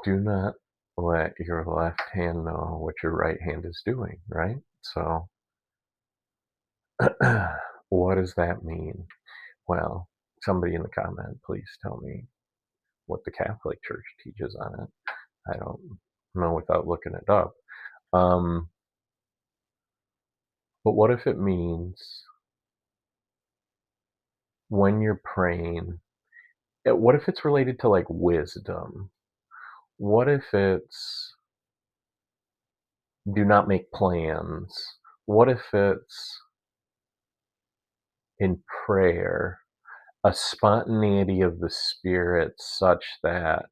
do not let your left hand know what your right hand is doing, right? So, what does that mean? Well, somebody in the comment, please tell me what the Catholic Church teaches on it. I don't know without looking it up. Um, but what if it means when you're praying, what if it's related to like wisdom? What if it's do not make plans? What if it's in prayer a spontaneity of the spirit such that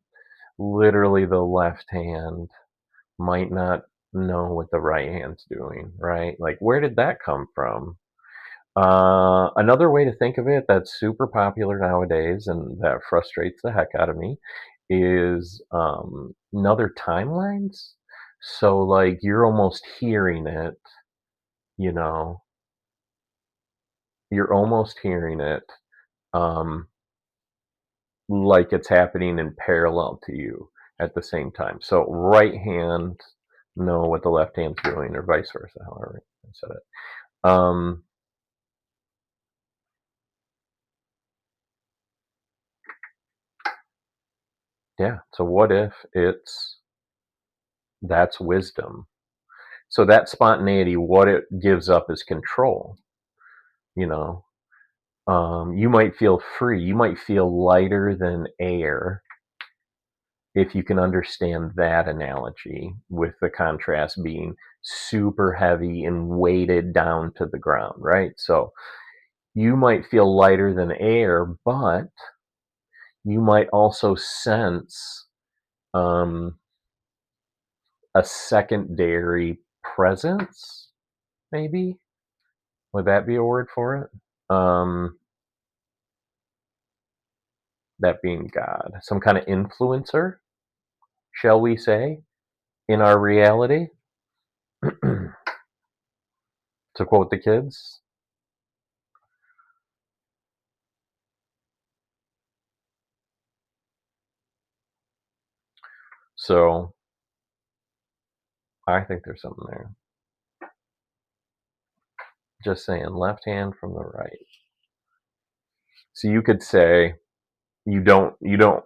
literally the left hand might not know what the right hand's doing, right? Like, where did that come from? Another way to think of it that's super popular nowadays and that frustrates the heck out of me is another timelines. So, like, you're almost hearing it, you know, you're almost hearing it. Um, like it's happening in parallel to you at the same time. So right hand know what the left hand's doing, or vice versa, however I said it. Yeah. So what if it's that's wisdom? So that spontaneity, what it gives up is control. You know, you might feel free. You might feel lighter than air if you can understand that analogy, with the contrast being super heavy and weighted down to the ground, right? So you might feel lighter than air, but you might also sense um, a secondary presence, maybe. Would that be a word for it? That being God, some kind of influencer, shall we say, in our reality, to quote the kids. So I think there's something there. Just saying, left hand from the right. So you could say,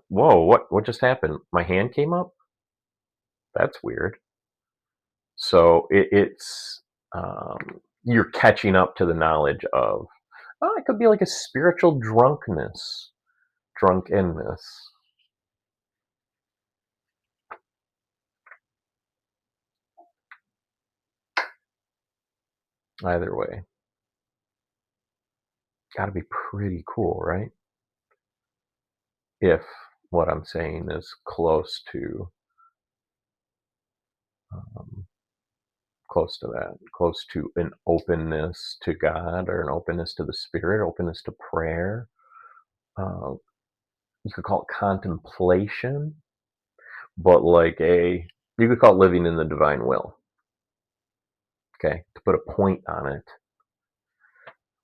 whoa, what just happened? My hand came up? That's weird. So you're catching up to the knowledge of, oh, it could be like a spiritual drunkenness. Either way, gotta be pretty cool, right? If what I'm saying is um, close to that, close to an openness to God, or an openness to the Spirit, openness to prayer. Uh, you could call it contemplation, but you could call it living in the divine will. Okay, to put a point on it,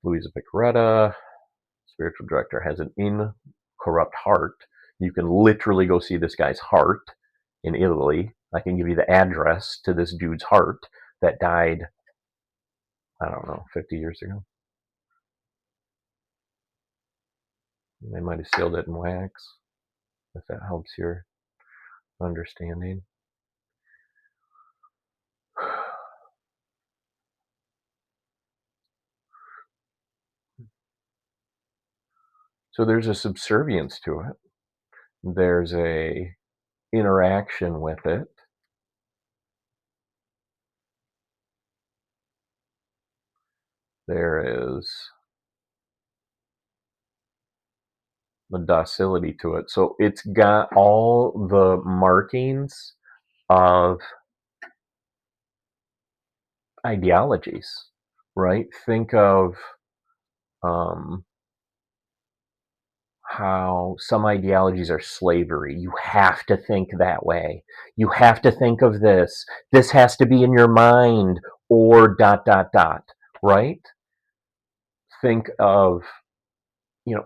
Louisa Piccarreta, spiritual director, has an incorrupt heart. You can literally go see this guy's heart in Italy. I can give you the address to this dude's heart that died, I don't know, 50 years ago. They might have sealed it in wax, if that helps your understanding. So there's a subservience to it. There's a interaction with it. There is the docility to it. So it's got all the markings of ideologies, right? Think of um, how some ideologies are slavery. You have to think that way. You have to think of this. This has to be in your mind, or dot dot dot, right? Think of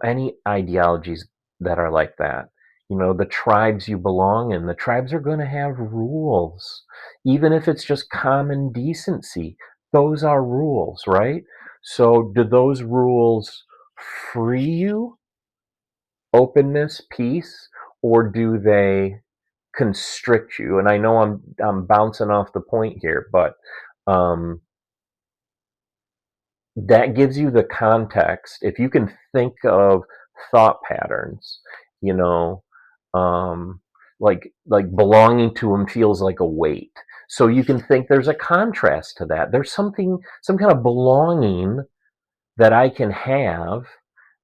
any ideologies that are like that. The tribes you belong in, the tribes are going to have rules. Even if it's just common decency, those are rules, right? So, do those rules free you, openness, peace, or do they constrict you? And I know I'm bouncing off the point here, but um, that gives you the context. If you can think of thought patterns, you know, um, like belonging to him feels like a weight. So you can think there's a contrast to that. There's some kind of belonging that I can have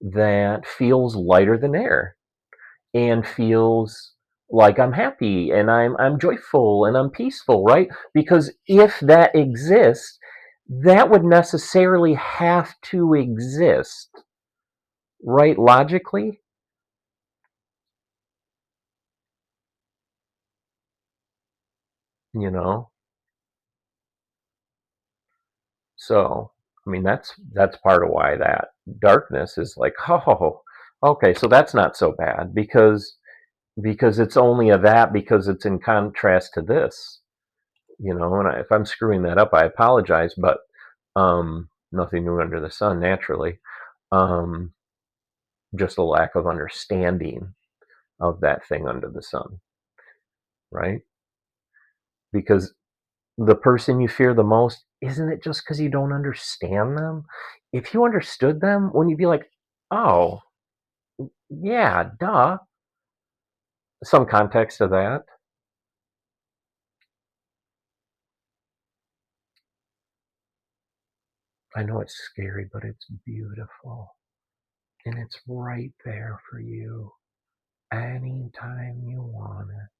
that feels lighter than air and feels like I'm happy and I'm joyful and I'm peaceful, right? Because if that exists, that would necessarily have to exist, right? Logically, you know. So, I mean, that's part of why that darkness is like, oh, okay, so that's not so bad because it's only a that because it's in contrast to this, and if I'm screwing that up, I apologize, but nothing new under the sun, naturally. Um, just a lack of understanding of that thing under the sun, right? Because the person you fear the most, isn't it just because you don't understand them? If you understood them, wouldn't you be like, oh, yeah, duh? Some context to that. I know it's scary, but it's beautiful. And it's right there for you anytime you want it.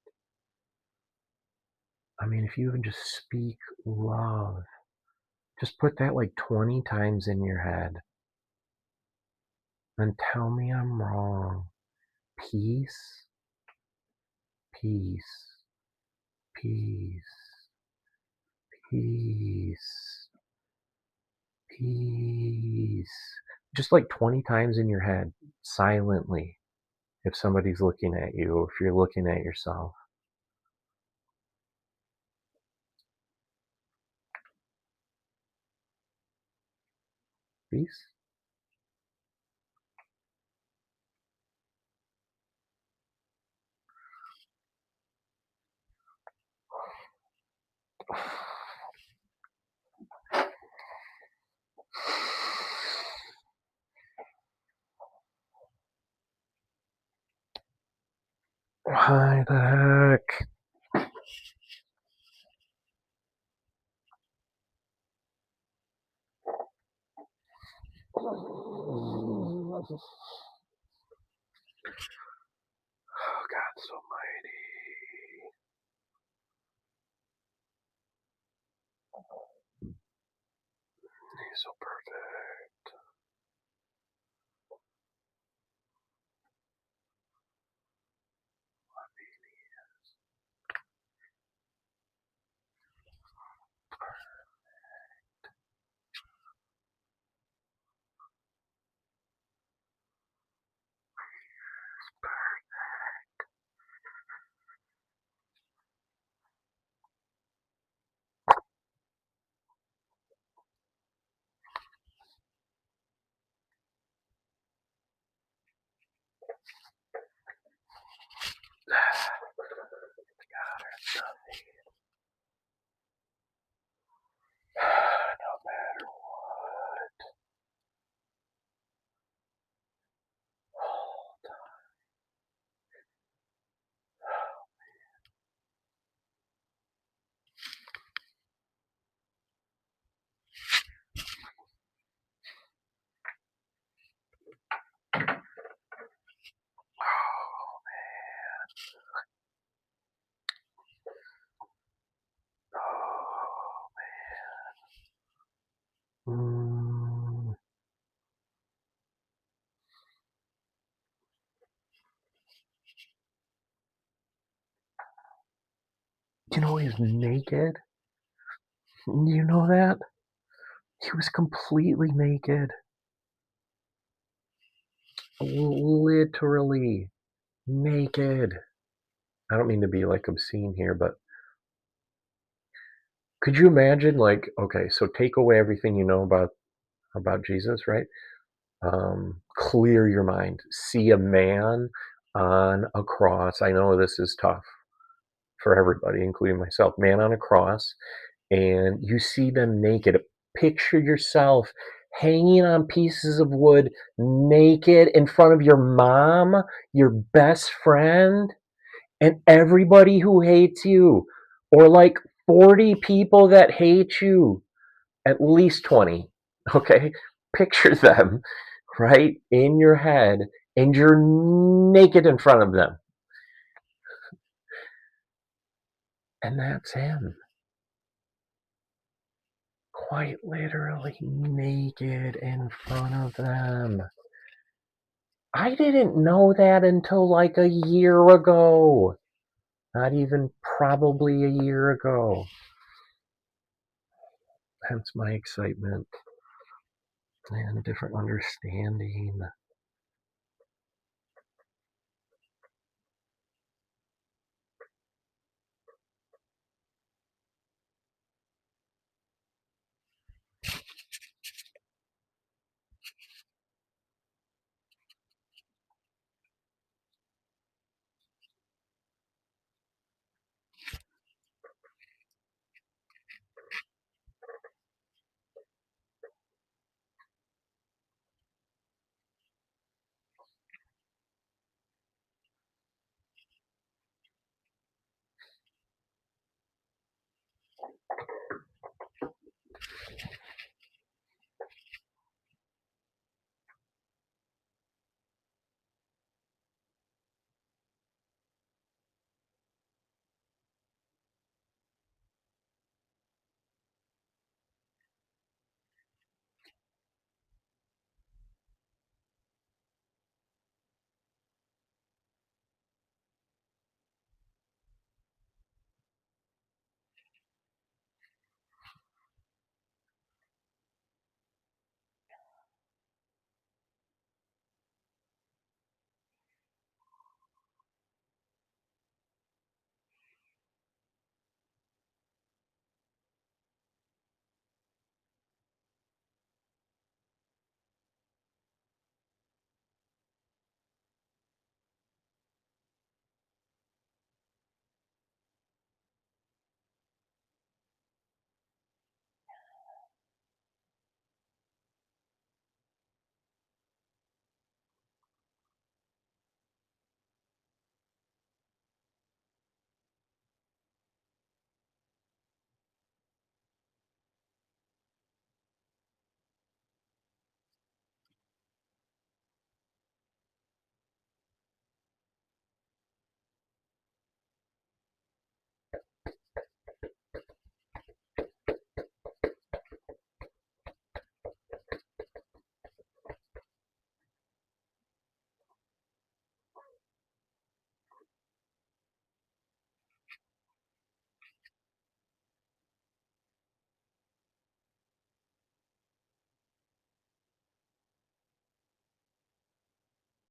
I mean, if you even just speak love, just put that like 20 times in your head and tell me I'm wrong. Peace, peace, peace, peace, peace. Just like 20 times in your head, silently, if somebody's looking at you or if you're looking at yourself. Peace. Why the heck? Oh, God, so mighty. He's so perfect. No matter what. Mm, he's naked. You know that? He was completely naked. Literally. naked. I don't mean to be like obscene here, but could you imagine, like, okay, so take away everything you know about Jesus, right? Clear your mind. See a man on a cross. I know this is tough for everybody, including myself. Man on a cross, and you see them naked. Picture yourself hanging on pieces of wood, naked in front of your mom, your best friend, and everybody who hates you, or like 40 people that hate you, at least 20. Okay? Picture them right in your head, and you're naked in front of them. And that's him. Quite literally naked in front of them. I didn't know that until like a year ago. Not even probably a year ago. Hence my excitement and different understanding.